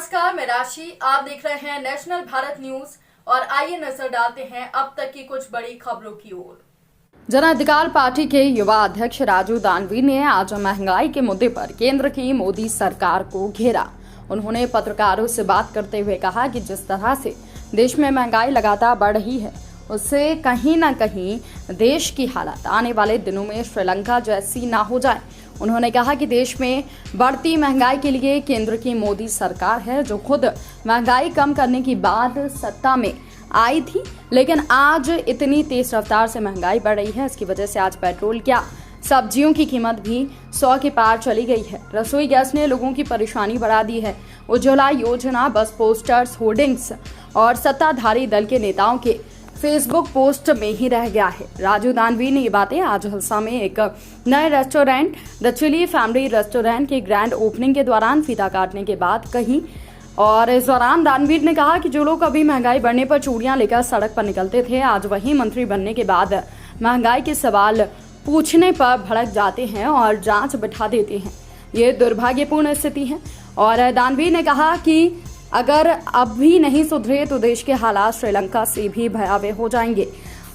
नमस्कार, मैं राशि। आप देख रहे हैं नेशनल भारत न्यूज और आइए नजर डालते हैं अब तक की कुछ बड़ी खबरों की ओर। जन अधिकार पार्टी के युवा अध्यक्ष राजू दानवी ने आज महंगाई के मुद्दे पर केंद्र की मोदी सरकार को घेरा। उन्होंने पत्रकारों से बात करते हुए कहा कि जिस तरह से देश में महंगाई लगातार बढ़ रही है, उससे कहीं न कहीं देश की हालत आने वाले दिनों में श्रीलंका जैसी ना हो जाए। उन्होंने कहा कि देश में बढ़ती महंगाई के लिए केंद्र की मोदी सरकार है, जो खुद महंगाई कम करने की बाद सत्ता में आई थी, लेकिन आज इतनी तेज रफ्तार से महंगाई बढ़ रही है। इसकी वजह से आज पेट्रोल क्या सब्जियों की कीमत भी 100 के पार चली गई है। रसोई गैस ने लोगों की परेशानी बढ़ा दी है। उज्ज्वला योजना बस पोस्टर्स, होर्डिंग्स और सत्ताधारी दल के नेताओं के फेसबुक पोस्ट में ही रह गया है। राजू दानवी ने ये बातें आज हिल्सा में एक नए restaurant the chilli family restaurant के ग्रैंड ओपनिंग के दौरान फीता काटने के बाद कही। और इस दौरान दानवीर ने कहा कि जो लोग अभी महंगाई बढ़ने पर चूड़ियां लेकर सड़क पर निकलते थे, आज वही मंत्री बनने के बाद महंगाई के सवाल पूछने पर भड़क जाते हैं और जांच बिठा देते हैं। ये दुर्भाग्यपूर्ण स्थिति है। और दानवीर ने कहा कि अगर अब भी नहीं सुधरे तो देश के हालात श्रीलंका से भी भयावह हो जाएंगे।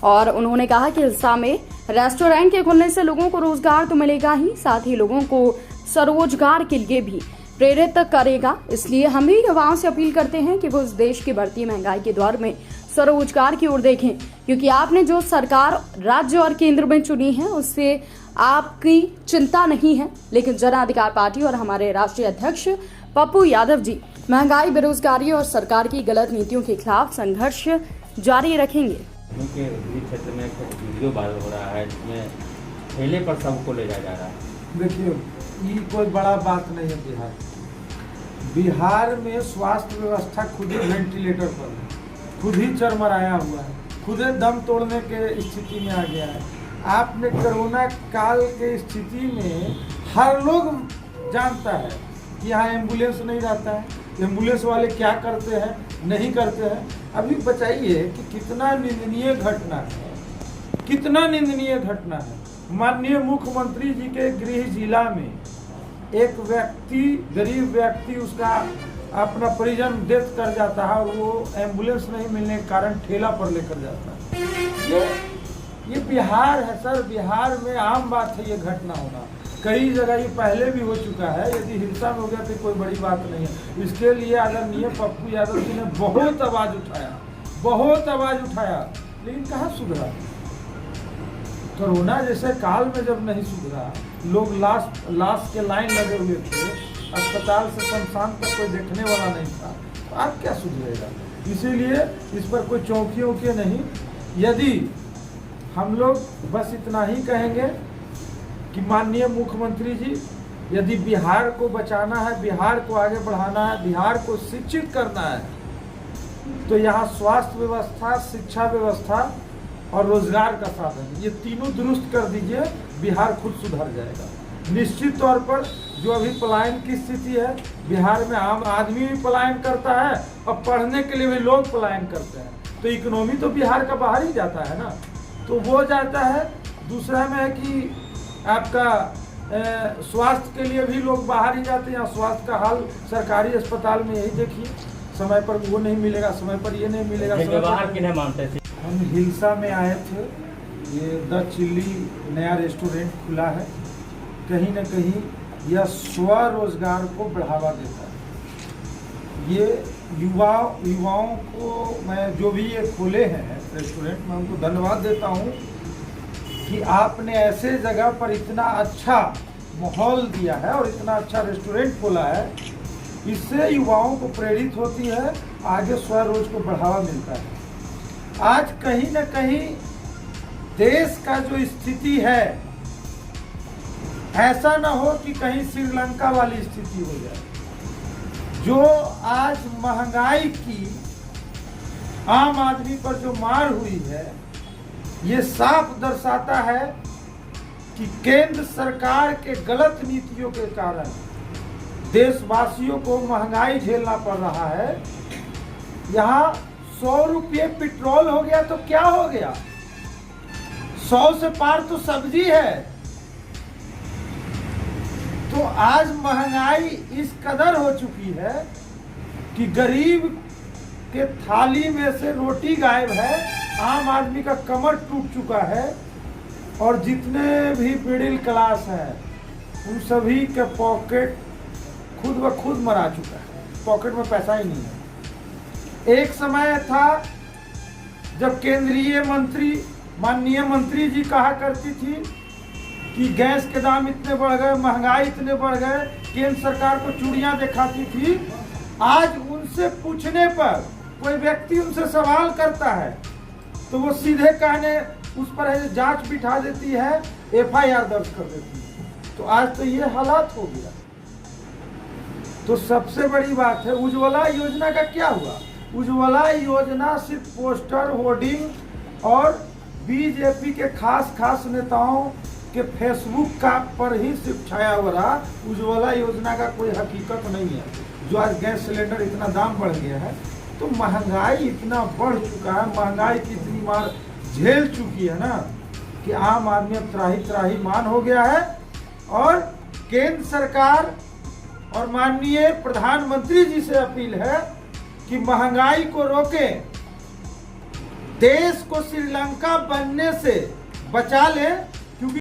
और उन्होंने कहा कि हिल्सा में रेस्टोरेंट के खुलने से लोगों को रोजगार तो मिलेगा ही, साथ ही लोगों को स्वरोजगार के लिए भी प्रेरित करेगा। इसलिए हम भी युवाओं से अपील करते हैं कि वो इस देश की बढ़ती महंगाई के दौर में स्वरोजगार की ओर देखें, क्योंकि आपने जो सरकार राज्य और केंद्र में चुनी है उससे आपकी चिंता नहीं है। लेकिन जन अधिकार पार्टी और हमारे राष्ट्रीय अध्यक्ष पप्पू यादव जी महंगाई, बेरोजगारी और सरकार की गलत नीतियों के खिलाफ संघर्ष जारी रखेंगे। उनके क्षेत्र में वीडियो वायरल हो रहा है जिसमें ठेले पर सबको ले जाया जा रहा है। देखिए, ये कोई बड़ा बात नहीं है। बिहार में स्वास्थ्य व्यवस्था खुद ही वेंटिलेटर पर है, खुद ही चरमराया हुआ है, खुद ही दम तोड़ने के स्थिति में आ गया है। आपने कोरोना काल के स्थिति में हर लोग जानता है कि यहाँ एम्बुलेंस नहीं रहता है, एम्बुलेंस वाले क्या करते हैं, नहीं करते हैं। अभी बताइए कि कितना निंदनीय घटना है, कितना निंदनीय घटना है। माननीय मुख्यमंत्री जी के गृह जिला में एक व्यक्ति, गरीब व्यक्ति, उसका अपना परिजन डेथ कर जाता है और वो एम्बुलेंस नहीं मिलने के कारण ठेला पर लेकर जाता है। ये बिहार है सर। बिहार में आम बात है ये घटना होना। कई जगह ये पहले भी हो चुका है। यदि हिंसा में हो गया तो कोई बड़ी बात नहीं है। इसके लिए आदरणीय पप्पू यादव जी ने बहुत आवाज उठाया, लेकिन कहाँ सुधरा। कोरोना जैसे काल में जब नहीं सुधरा, लोग लाश के लाइन लगे हुए थे, अस्पताल से शमशान तक कोई देखने वाला नहीं था, तो आप क्या सुधरेगा। इसीलिए इस पर कोई चौंकी नहीं। यदि हम लोग बस इतना ही कहेंगे कि माननीय मुख्यमंत्री जी, यदि बिहार को बचाना है, बिहार को आगे बढ़ाना है, बिहार को शिक्षित करना है, तो यहाँ स्वास्थ्य व्यवस्था, शिक्षा व्यवस्था और रोजगार का साधन, ये तीनों दुरुस्त कर दीजिए, बिहार खुद सुधर जाएगा। निश्चित तौर पर जो अभी पलायन की स्थिति है, बिहार में आम आदमी भी पलायन करता है और पढ़ने के लिए भी लोग पलायन करते हैं, तो इकोनॉमी तो बिहार का बाहर ही जाता है ना, तो वो जाता है। दूसरा में है कि आपका स्वास्थ्य के लिए भी लोग बाहर ही जाते हैं। स्वास्थ्य का हाल सरकारी अस्पताल में यही देखिए, समय पर वो नहीं मिलेगा, समय पर ये नहीं मिलेगा। व्यवहार किन्हें मानते थे। हम हिल्सा में आए थे। ये द चिली नया रेस्टोरेंट खुला है। कहीं न कहीं यह स्वरोजगार को बढ़ावा देता है। ये युवाओं को मैं, जो भी ये खोले हैं रेस्टोरेंट, मैं उनको धन्यवाद देता हूँ कि आपने ऐसे जगह पर इतना अच्छा माहौल दिया है और इतना अच्छा रेस्टोरेंट खोला है। इससे युवाओं को प्रेरित होती है, आगे स्वरोज को बढ़ावा मिलता है। आज कहीं न कहीं देश का जो स्थिति है, ऐसा ना हो कि कहीं श्रीलंका वाली स्थिति हो जाए। जो आज महंगाई की आम आदमी पर जो मार हुई है, ये साफ दर्शाता है कि केंद्र सरकार के गलत नीतियों के कारण देशवासियों को महंगाई झेलना पड़ रहा है। यहाँ 100 रुपये पेट्रोल हो गया तो क्या हो गया, 100 से पार तो सब्जी है। तो आज महंगाई इस कदर हो चुकी है कि गरीब के थाली में से रोटी गायब है, आम आदमी का कमर टूट चुका है और जितने भी मिडिल क्लास हैं उन सभी के पॉकेट खुद ब खुद मरा चुका है, पॉकेट में पैसा ही नहीं है। एक समय था जब केंद्रीय मंत्री माननीय मंत्री जी कहा करती थी कि गैस के दाम इतने बढ़ गए, महंगाई इतने बढ़ गए, केंद्र सरकार को चूड़ियां दिखाती थी। आज उनसे पूछने पर कोई व्यक्ति उनसे सवाल करता है तो वो सीधे कहने उस पर है जांच बिठा देती है, FIR दर्ज कर देती है। तो आज तो ये हालात हो गया। तो सबसे बड़ी बात है उज्ज्वला योजना का क्या हुआ? उज्ज्वला योजना सिर्फ पोस्टर होर्डिंग और बीजेपी के खास नेताओं के फेसबुक का पर ही सिर्फ छाया हो रहा। उज्ज्वला योजना का कोई हकीकत नहीं है। जो आज गैस सिलेंडर इतना दाम बढ़ गया है, तो महंगाई इतना बढ़ चुका है, महंगाई की इतनी मार झेल चुकी है ना कि आम आदमी अब त्राही मान हो गया है। और केंद्र सरकार और माननीय प्रधानमंत्री जी से अपील है कि महंगाई को रोकें, देश को श्रीलंका बनने से बचा लें